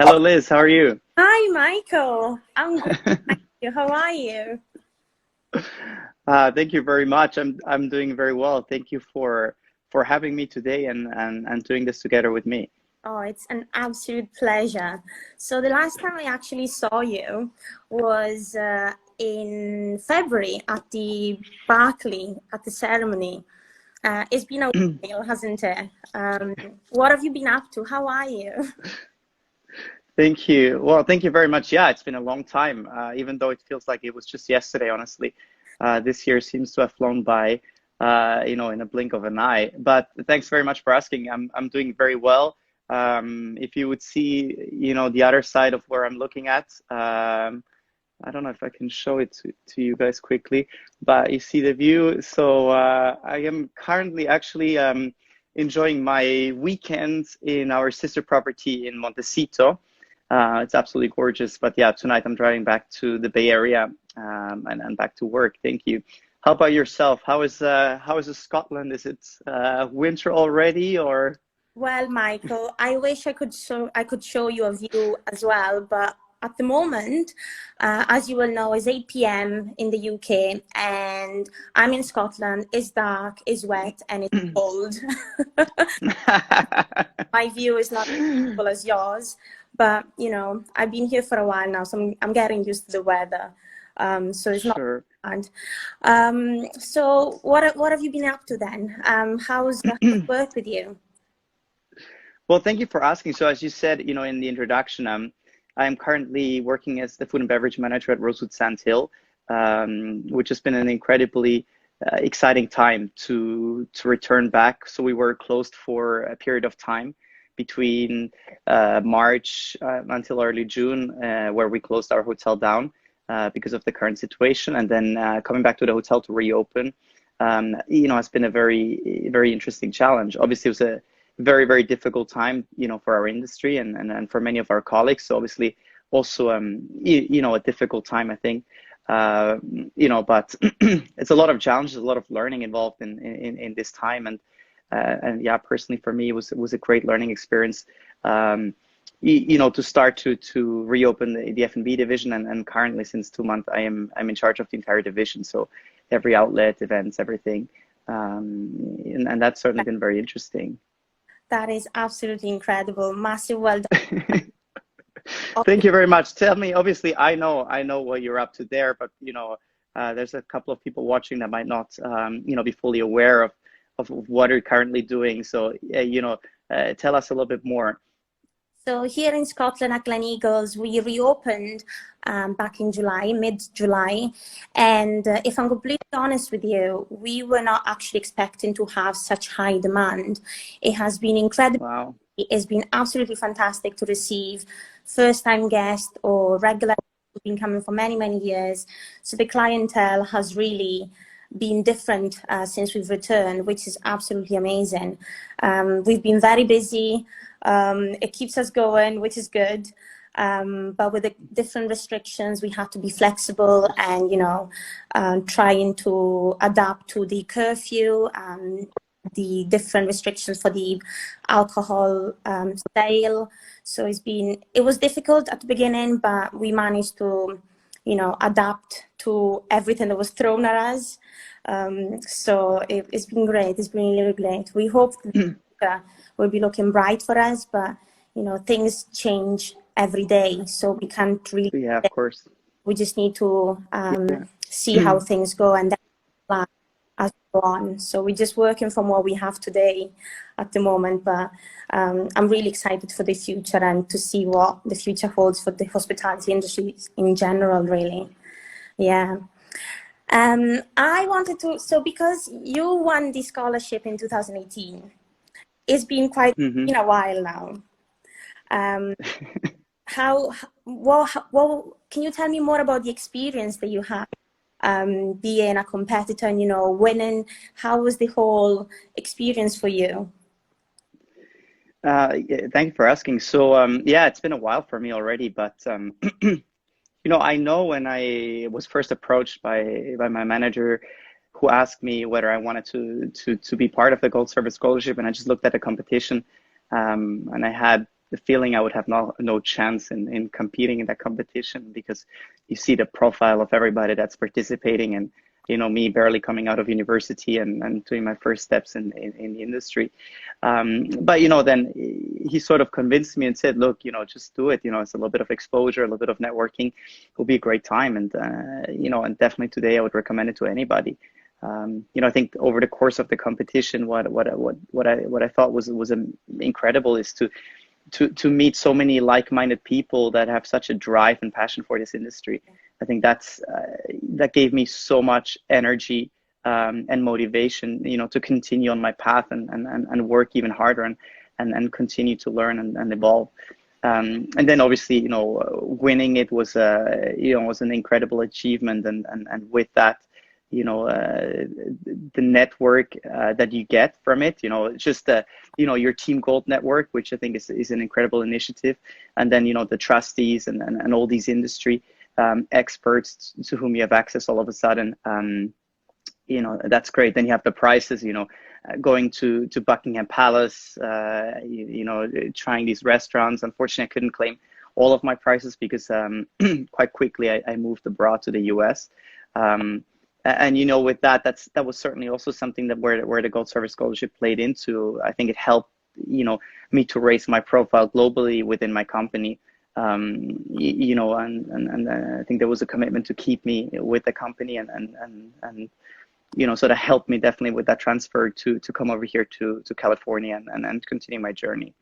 Hello, Liz. How are you? Hi, Michael. I'm good. Thank you. How are you? Thank you very much. I'm doing very well. Thank you for having me today and doing this together with me. Oh, it's an absolute pleasure. So the last time I actually saw you was in February at the Barclay at the ceremony. It's been a while, hasn't it? What have you been up to? How are you? Thank you. Well, thank you very much. Yeah, it's been a long time, even though it feels like it was just yesterday, honestly. This year seems to have flown by, in a blink of an eye. But thanks very much for asking. I'm doing very well. If you would see, the other side of where I'm looking at, I don't know if I can show it to you guys quickly, but you see the view. So I am currently actually enjoying my weekend in our sister property in Montecito. It's absolutely gorgeous. But yeah, tonight I'm driving back to the Bay Area and back to work. Thank you. How about yourself? How is Scotland? Is it winter already or? Well, Michael, I wish I could show you a view as well, but at the moment, as you will know, it's 8 p.m. in the UK, and I'm in Scotland. It's dark, it's wet, and it's cold. My view is not as beautiful as yours, but I've been here for a while now, so I'm getting used to the weather. So it's not Sure. bad. So what have you been up to then? How's work with you? Well, thank you for asking. So as you said, in the introduction, I'm currently working as the food and beverage manager at Rosewood Sandhill, which has been an incredibly exciting time to return back. So we were closed for a period of time between March until early June, where we closed our hotel down because of the current situation, and then coming back to the hotel to reopen, has been a very, very interesting challenge. Obviously, it was a very, very difficult time, for our industry and for many of our colleagues. So obviously also, a difficult time, I think, but it's a lot of challenges, a lot of learning involved in this time. And yeah, personally for me, it was a great learning experience, to start to reopen the F&B division. And currently since 2 months, I'm in charge of the entire division. So every outlet, events, everything. And that's certainly been very interesting. That is absolutely incredible. Massive well Thank you very much. Tell me, obviously, I know what you're up to there, but there's a couple of people watching that might not, be fully aware of what you're currently doing. So, tell us a little bit more. So here in Scotland at Gleneagles, we reopened back in July, mid-July. And if I'm completely honest with you, we were not actually expecting to have such high demand. It has been incredible. Wow. It's been absolutely fantastic to receive first-time guests or regular who've been coming for many, many years. So the clientele has really been different since we've returned, which is absolutely amazing. We've been very busy. It keeps us going, which is good. But with the different restrictions, we have to be flexible and, trying to adapt to the curfew and the different restrictions for the alcohol sale. So it was difficult at the beginning, but we managed to, adapt to everything that was thrown at us. So it's been great. It's been really great. We hope will be looking bright for us, but things change every day, so we can't really. Yeah, of course. We just need to Yeah. see how things go and then plan as we go on. So we're just working from what we have today at the moment, but I'm really excited for the future and to see what the future holds for the hospitality industry in general, really. Yeah. I wanted to, so because you won the scholarship in 2018, it's been quite Hmm. been a while now. Um, what can you tell me more about the experience that you had being a competitor and winning? How was the whole experience for you? Yeah, thank you for asking. So, yeah, it's been a while for me already, but I know when I was first approached by my manager, who asked me whether I wanted to be part of the Gold Service Scholarship, and I just looked at the competition, and I had the feeling I would have no chance in competing in that competition, because you see the profile of everybody that's participating, and me barely coming out of university and doing my first steps in the industry. But then he sort of convinced me and said, look, just do it. It's a little bit of exposure, a little bit of networking. It'll be a great time. And and definitely today I would recommend it to anybody. I think over the course of the competition, what I thought was incredible is to meet so many like-minded people that have such a drive and passion for this industry. I think that gave me so much energy and motivation, to continue on my path and work even harder and continue to learn and evolve. And then obviously, winning it was an incredible achievement, and with that, the network that you get from it, just your Team Gold network, which I think is an incredible initiative, and then the trustees and all these industry experts to whom you have access all of a sudden. That's great. Then you have the prizes, going to Buckingham Palace, trying these restaurants. Unfortunately, I couldn't claim all of my prizes because quite quickly I moved abroad to the US. And with that was certainly also something that where the Gold Service Scholarship played into. I think it helped me to raise my profile globally within my company. And I think there was a commitment to keep me with the company, and sort of helped me definitely with that transfer to come over here to California and continue my journey.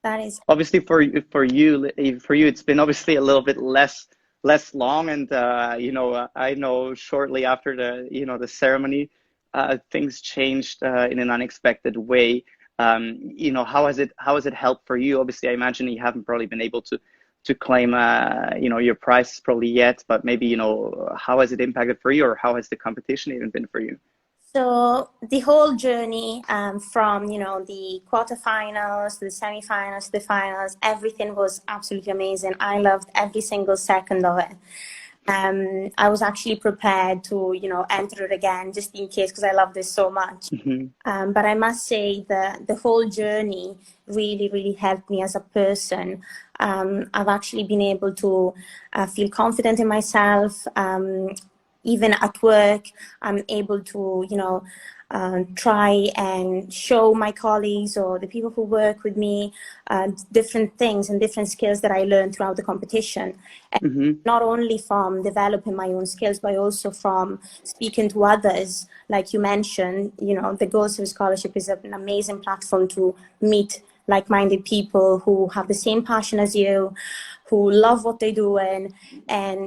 That is obviously for you. It's been obviously a little bit less long, and I know shortly after the ceremony, things changed in an unexpected way. How has it helped for you? Obviously, I imagine you haven't probably been able to claim your prize probably yet, but maybe how has it impacted for you, or how has the competition even been for you? So the whole journey from the quarterfinals, the semifinals, the finals, everything was absolutely amazing. I loved every single second of it. I was actually prepared to enter it again just in case, because I love this so much. Mm-hmm. But I must say that the whole journey really helped me as a person. I've actually been able to feel confident in myself. Even at work, I'm able to, try and show my colleagues or the people who work with me different things and different skills that I learned throughout the competition. And Mm-hmm. not only from developing my own skills, but also from speaking to others. Like you mentioned, the Gold Service Scholarship is an amazing platform to meet like-minded people who have the same passion as you, who love what they're doing, and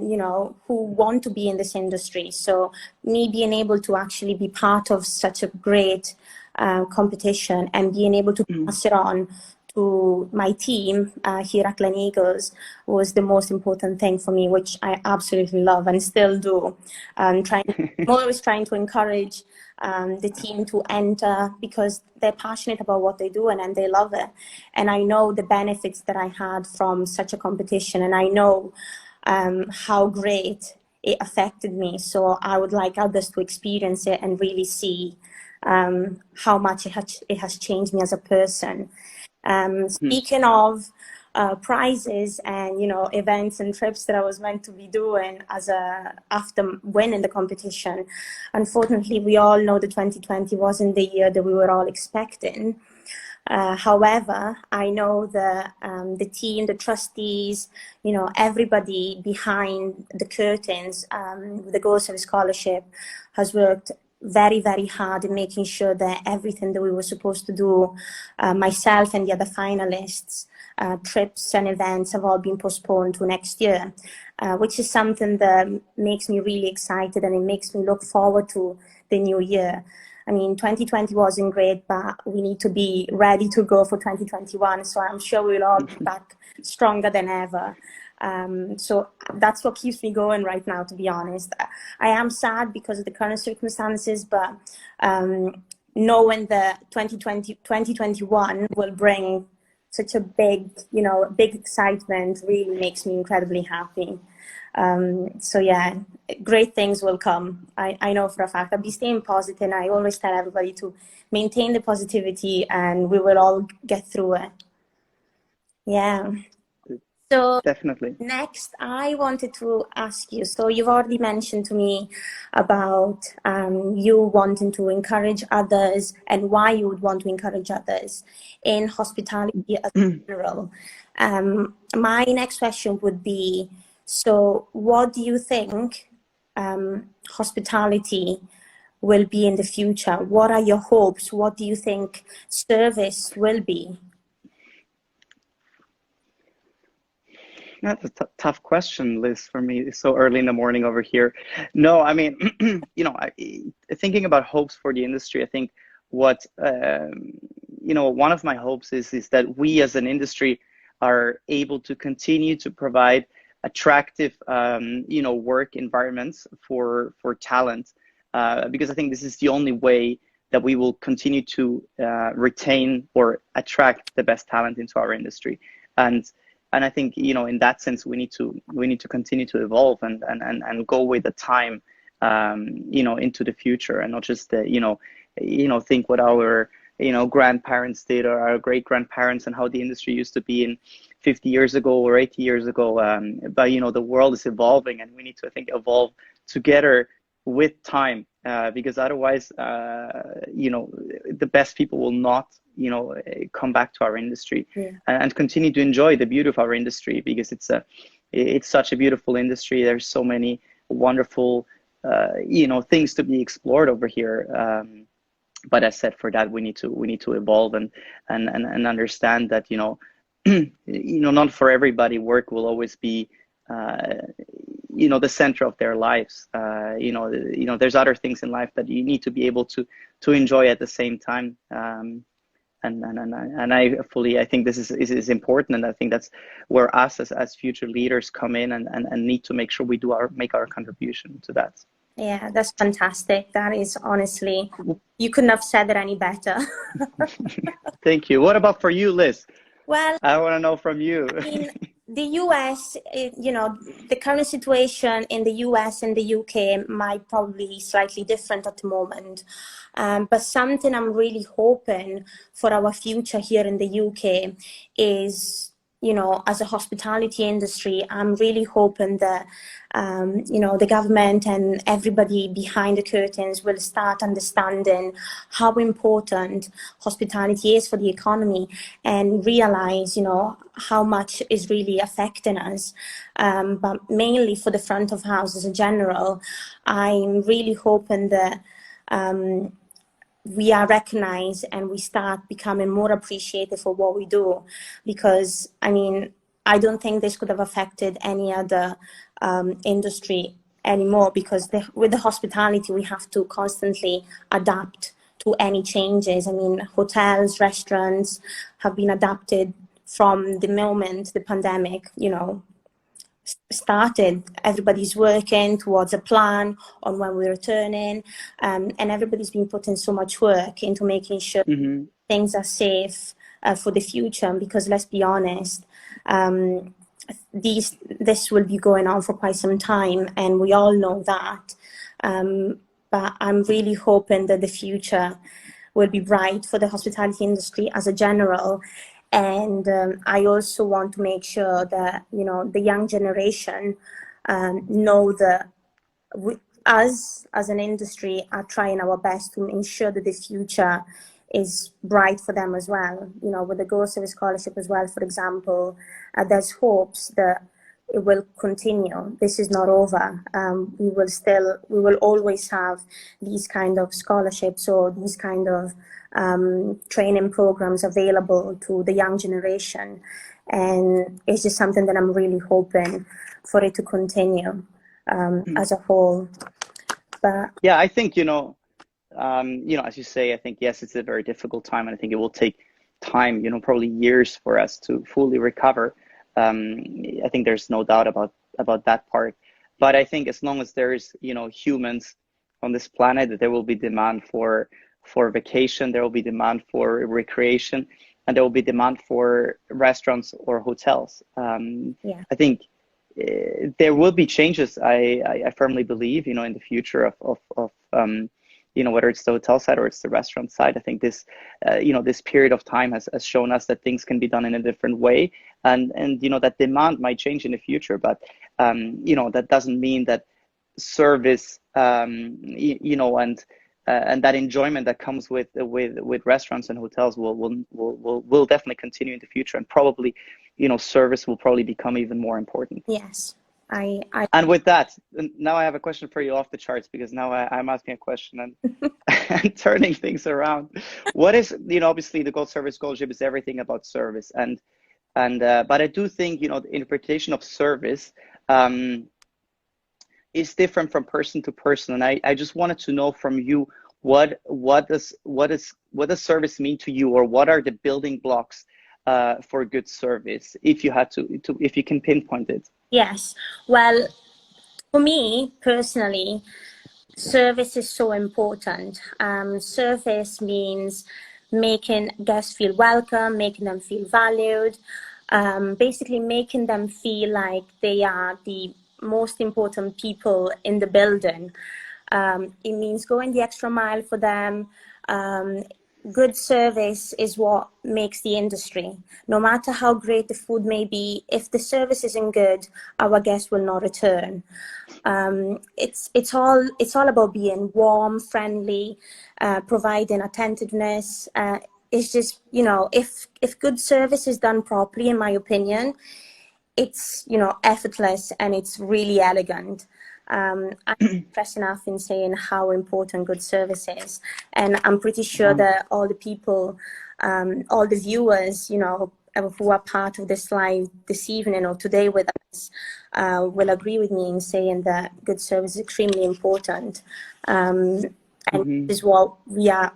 who want to be in this industry. So me being able to actually be part of such a great competition and being able to pass it on to my team here at Gleneagles was the most important thing for me, which I absolutely love and still do. I'm always trying to encourage the team to enter, because they're passionate about what they do and they love it. And I know the benefits that I had from such a competition, and I know how great it affected me. So I would like others to experience it and really see how much it has changed me as a person. Speaking of prizes and events and trips that I was meant to be doing after winning the competition, unfortunately we all know that 2020 wasn't the year that we were all expecting. However, I know the team, the trustees, everybody behind the curtains, the Gold Service Scholarship has worked very hard in making sure that everything that we were supposed to do, myself and the other finalists, trips and events have all been postponed to next year, which is something that makes me really excited, and it makes me look forward to the new year. I mean, 2020 wasn't great, but we need to be ready to go for 2021. So I'm sure we'll all be back stronger than ever. So that's what keeps me going right now, to be honest. I am sad because of the current circumstances, but knowing that 2021 will bring such a big excitement really makes me incredibly happy. So yeah, great things will come. I know for a fact. I'll be staying positive, and I always tell everybody to maintain the positivity, and we will all get through it. Yeah. So Definitely. next, I wanted to ask you, so you've already mentioned to me about you wanting to encourage others and why you would want to encourage others in hospitality as general. My next question would be, so what do you think hospitality will be in the future? What are your hopes? What do you think service will be? That's a tough question, Liz, for me. It's so early in the morning over here. No, I mean, thinking about hopes for the industry, I think what, one of my hopes is that we as an industry are able to continue to provide attractive, work environments for talent, because I think this is the only way that we will continue to retain or attract the best talent into our industry. And I think, in that sense, we need to continue to evolve and go with the time, into the future, and not just think what our grandparents did, or our great grandparents, and how the industry used to be in 50 years ago or 80 years ago. But the world is evolving, and we need to, I think, evolve together with time, because otherwise, the best people will not come back to our industry, and continue to enjoy the beauty of our industry, because it's such a beautiful industry. There's so many wonderful things to be explored over here, but as said, for that we need to evolve and understand that not for everybody work will always be the center of their lives. There's other things in life that you need to be able to enjoy at the same time. And I think this is important, and I think that's where us as future leaders come in, and need to make sure we make our contribution to that. Yeah, that's fantastic. That is, honestly, you couldn't have said it any better. Thank you. What about for you, Liz? Well, I want to know from you. In the US, the current situation in the US and the UK might probably be slightly different at the moment. But something I'm really hoping for our future here in the UK is, as a hospitality industry, I'm really hoping that, the government and everybody behind the curtains will start understanding how important hospitality is for the economy, and realize, how much is really affecting us. But mainly for the front of house as a general, I'm really hoping that we are recognized and we start becoming more appreciated for what we do, because I don't think this could have affected any other industry anymore, because with the hospitality we have to constantly adapt to any changes. Hotels, restaurants have been adapted from the moment the pandemic started. Everybody's working towards a plan on when we're returning, and everybody's been putting so much work into making sure things are safe for the future, because let's be honest, this will be going on for quite some time, and we all know that. But I'm really hoping that the future will be bright for the hospitality industry as a general. And I also want to make sure that, the young generation know that us as an industry are trying our best to ensure that the future is bright for them as well. With the Go Service Scholarship as well, for example, there's hopes that it will continue. This is not over. We will always have these kind of scholarships or these kind of training programs available to the young generation, and it's just something that I'm really hoping for it to continue as a whole. But yeah, I think as you say, I think yes, it's a very difficult time, and I think it will take time, probably years, for us to fully recover. I think there's no doubt about that part. But I think as long as there's humans on this planet, that there will be demand for vacation, there will be demand for recreation, and there will be demand for restaurants or hotels. I think there will be changes. I firmly believe, in the future of whether it's the hotel side or it's the restaurant side. I think this, this period of time has shown us that things can be done in a different way, and that demand might change in the future, but that doesn't mean that service, and that enjoyment that comes with restaurants and hotels will definitely continue in the future, and probably, service will probably become even more important. Yes. And with that, now I have a question for you off the charts, because now I'm asking a question and, and turning things around. What is, obviously the Gold Service Scholarship is everything about service, but I do think, the interpretation of service is different from person to person, and I just wanted to know from you, what does service mean to you, or what are the building blocks for good service, if you had to if you can pinpoint it? Yes, well, for me personally, service is so important. Service means making guests feel welcome, making them feel valued, basically making them feel like they are the most important people in the building. It means going the extra mile for them. Good service is what makes the industry. No matter how great the food may be, if the service isn't good, our guests will not return. It's all about being warm, friendly, providing attentiveness. It's just, if good service is done properly, in my opinion, it's, effortless and it's really elegant. I'm impressed enough in saying how important good service is, and I'm pretty sure that all the people, all the viewers, who are part of this live this evening or today with us, will agree with me in saying that good service is extremely important. And this is what we are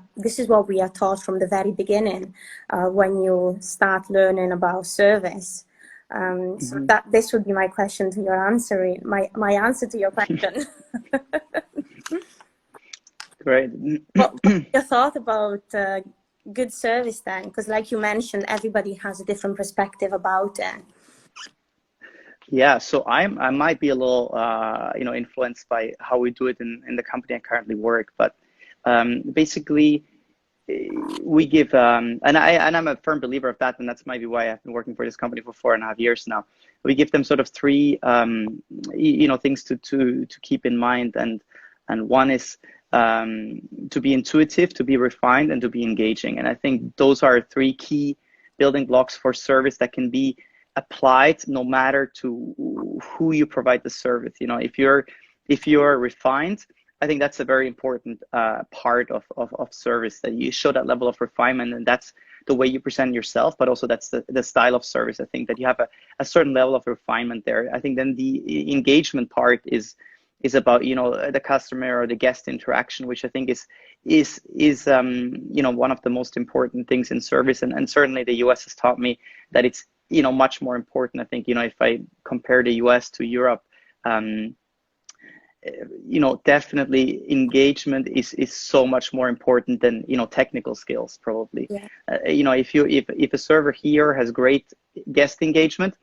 taught from the very beginning, when you start learning about service. So that this would be my question to your answer, my answer to your question. Great. What's your thought about good service then? Because like you mentioned, everybody has a different perspective about it. Yeah, so I might be a little influenced by how we do it in the company I currently work, but basically we give and I'm a firm believer of that, and that's maybe why I've been working for this company for 4.5 years now. We give them sort of three things to keep in mind, and one is to be intuitive, to be refined, and to be engaging. And I think those are three key building blocks for service that can be applied no matter to who you provide the service. If you're refined, I think that's a very important part of service, that you show that level of refinement, and that's the way you present yourself, but also that's the style of service. I think that you have a certain level of refinement there. I think then the engagement part is about the customer or the guest interaction, which I think is one of the most important things in service, and certainly the US has taught me that it's much more important. I think if I compare the US to Europe, definitely engagement is so much more important than technical skills, probably. Yeah. If a server here has great guest engagement,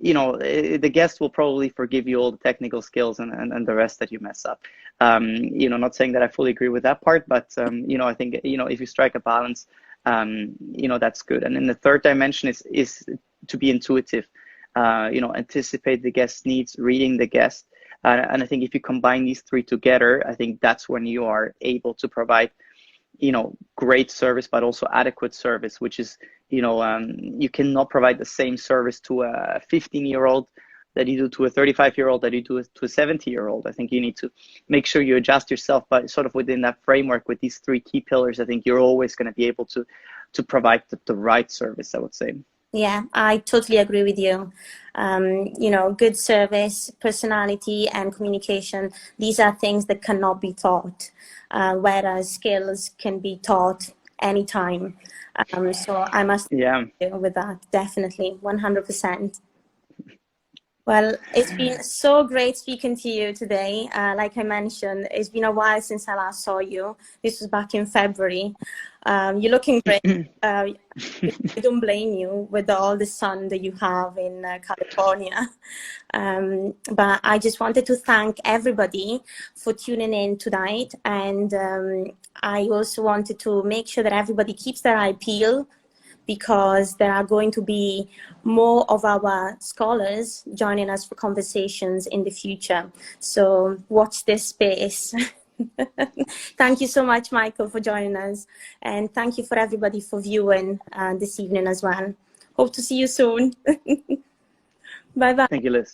the guest will probably forgive you all the technical skills and the rest that you mess up. Not saying that I fully agree with that part, but I think if you strike a balance, that's good. And then the third dimension is to be intuitive, anticipate the guest's needs, reading the guest. And I think if you combine these three together, I think that's when you are able to provide, great service, but also adequate service, which is, you cannot provide the same service to a 15-year-old that you do to a 35-year-old, that you do to a 70-year-old. I think you need to make sure you adjust yourself, but sort of within that framework with these three key pillars, I think you're always going to be able to provide the right service, I would say. Yeah, I totally agree with you. Good service, personality, and communication, these are things that cannot be taught, whereas skills can be taught anytime. So I must agree with that, definitely, 100%. Well, it's been so great speaking to you today. Like I mentioned, it's been a while since I last saw you. This was back in February. You're looking great. I don't blame you with all the sun that you have in California. But I just wanted to thank everybody for tuning in tonight. And I also wanted to make sure that everybody keeps their eye peeled, because there are going to be more of our scholars joining us for conversations in the future. So watch this space. Thank you so much, Michael, for joining us. And thank you for everybody for viewing this evening as well. Hope to see you soon. Bye-bye. Thank you, Liz.